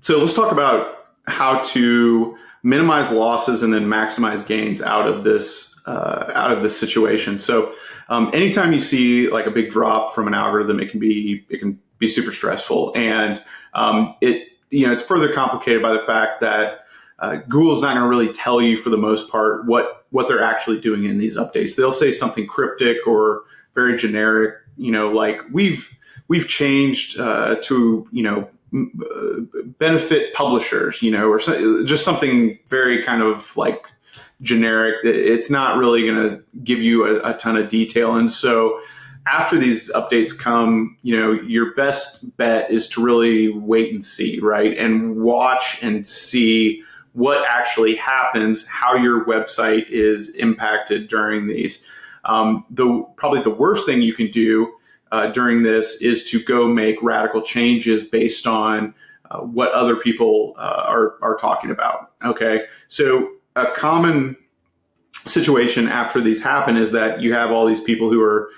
So let's talk about how to minimize losses and then maximize gains out of this situation. So anytime you see like a big drop from an algorithm, it can be super stressful, and it's further complicated by the fact that Google's not going to really tell you for the most part what they're actually doing in these updates. They'll say something cryptic or very generic, like we've changed to benefit publishers, or just something very kind of like generic. It's not really going to give you a ton of detail. And so after these updates come, your best bet is to really wait and see, right? And watch and see what actually happens, how your website is impacted during these. Probably the worst thing you can do during this is to go make radical changes based on what other people are talking about. Okay, so a common situation after these happen is that you have all these people who are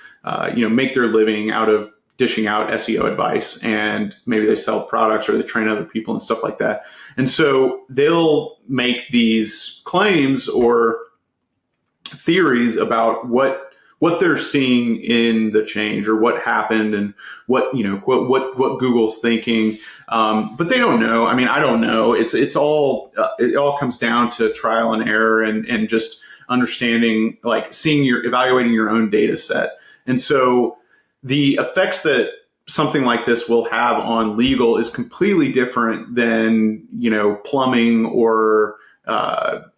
make their living out of dishing out SEO advice, and maybe they sell products or they train other people and stuff like that. And so they'll make these claims or theories about what they're seeing in the change or what happened and what Google's thinking, but they don't know. I mean, I don't know. It all comes down to trial and error and just understanding, like evaluating your own data set. And so the effects that something like this will have on legal is completely different than plumbing or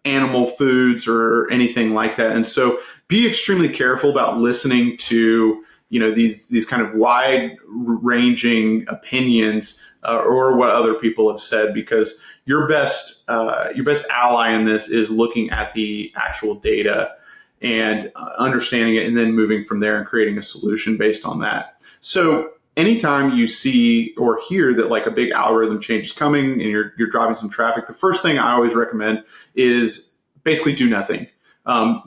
animal foods or anything like that. And so be extremely careful about listening to these kind of wide ranging opinions or what other people have said, because your best ally in this is looking at the actual data and understanding it, and then moving from there and creating a solution based on that. So anytime you see or hear that like a big algorithm change is coming and you're driving some traffic, the first thing I always recommend is basically do nothing.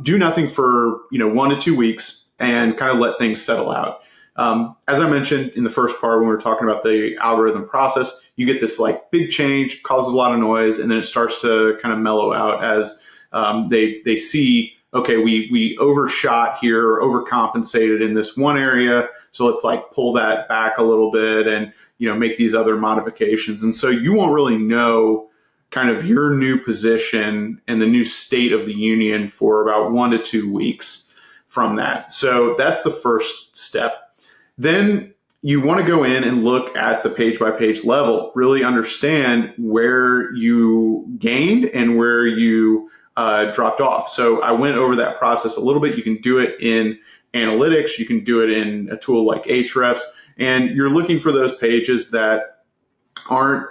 Do nothing for 1 to 2 weeks and kind of let things settle out. As I mentioned in the first part when we were talking about the algorithm process, you get this like big change, causes a lot of noise, and then it starts to kind of mellow out as they see, okay, we overshot here or overcompensated in this one area, so let's like pull that back a little bit and make these other modifications. And so you won't really know kind of your new position and the new state of the union for about 1 to 2 weeks from that. So that's the first step. Then you want to go in and look at the page by page level, really understand where you gained and where you dropped off. So I went over that process a little bit. You can do it in analytics. You can do it in a tool like Ahrefs, and you're looking for those pages that aren't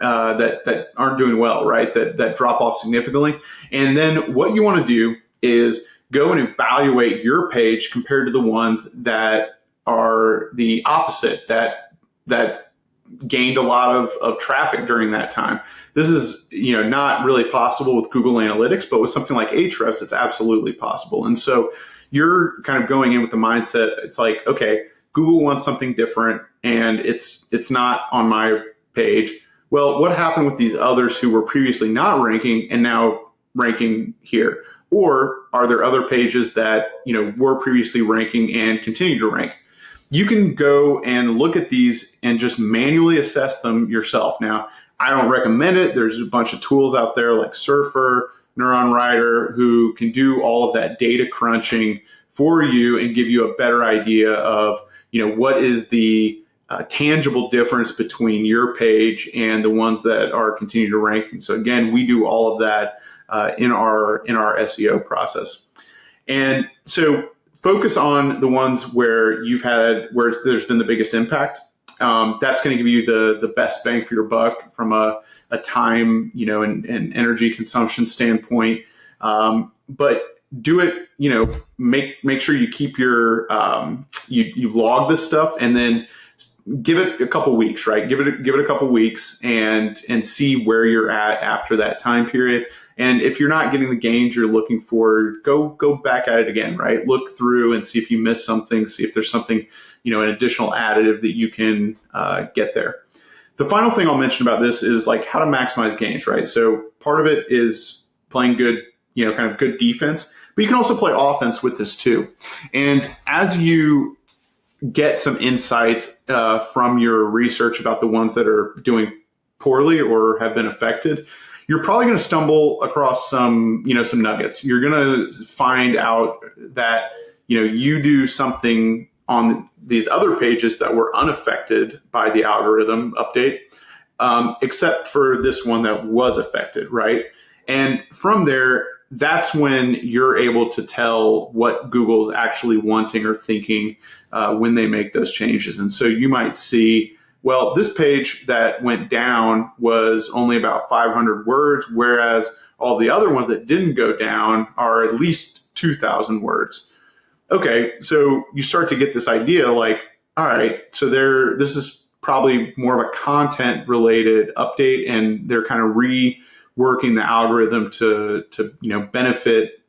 doing well, right? That drop off significantly. And then what you want to do is go and evaluate your page compared to the ones that are the opposite, that gained a lot of traffic during that time. This is not really possible with Google Analytics, but with something like Ahrefs, it's absolutely possible. And so you're kind of going in with the mindset, it's like, okay, Google wants something different and it's not on my page. Well, what happened with these others who were previously not ranking and now ranking here? Or are there other pages that were previously ranking and continue to rank? You can go and look at these and just manually assess them yourself. Now, I don't recommend it. There's a bunch of tools out there like Surfer, Neuron Writer, who can do all of that data crunching for you and give you a better idea of what is the tangible difference between your page and the ones that are continuing to rank. So again, we do all of that in our SEO process. And so focus on the ones where there's been the biggest impact. That's going to give you the best bang for your buck from a time, and energy consumption standpoint. But do it, make sure you keep your, you log this stuff and then give it a couple weeks, right? Give it a couple weeks and see where you're at after that time period. And if you're not getting the gains you're looking for, go back at it again, right? Look through and see if you missed something, see if there's something, an additional additive that you can get there. The final thing I'll mention about this is like how to maximize gains, right? So part of it is playing good, kind of good defense, but you can also play offense with this too. And as you get some insights from your research about the ones that are doing poorly or have been affected, you're probably going to stumble across some nuggets. You're going to find out that, you do something on these other pages that were unaffected by the algorithm update, except for this one that was affected, right? And from there, that's when you're able to tell what Google's actually wanting or thinking when they make those changes. And so you might see, well, this page that went down was only about 500 words, whereas all the other ones that didn't go down are at least 2,000 words. Okay, so you start to get this idea like, all right, so this is probably more of a content-related update, and they're kind of reworking the algorithm to benefit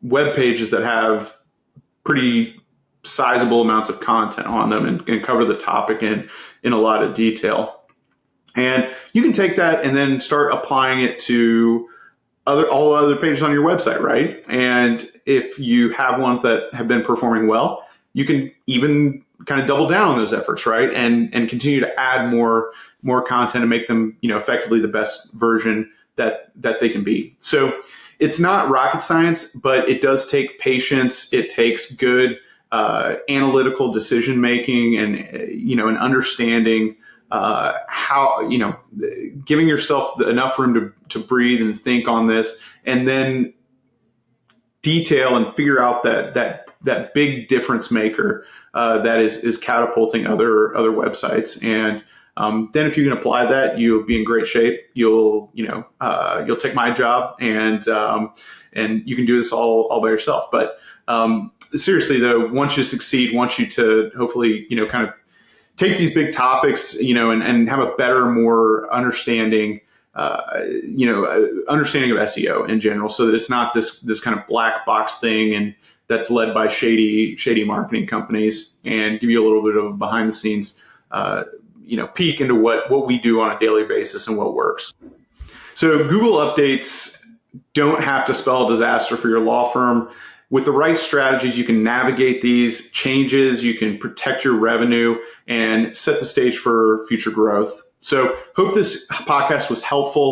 web pages that have pretty sizable amounts of content on them and cover the topic in a lot of detail. And you can take that and then start applying it to all the other pages on your website, right? And if you have ones that have been performing well, you can even kind of double down on those efforts, right? And continue to add more content and make them, effectively the best version that they can be. So it's not rocket science, but it does take patience. It takes good analytical decision making and an understanding how giving yourself enough room to breathe and think on this, and then detail and figure out that big difference maker that is catapulting other websites. And then if you can apply that, you'll be in great shape. You'll take my job, and you can do this all by yourself. But seriously though, once you succeed, want you to hopefully kind of take these big topics, and have a better, more understanding understanding of SEO in general, so that it's not this kind of black box thing and that's led by shady marketing companies, and give you a little bit of a behind the scenes peek into what we do on a daily basis and what works. So Google updates don't have to spell disaster for your law firm. With the right strategies, you can navigate these changes, you can protect your revenue, and set the stage for future growth. So hope this podcast was helpful.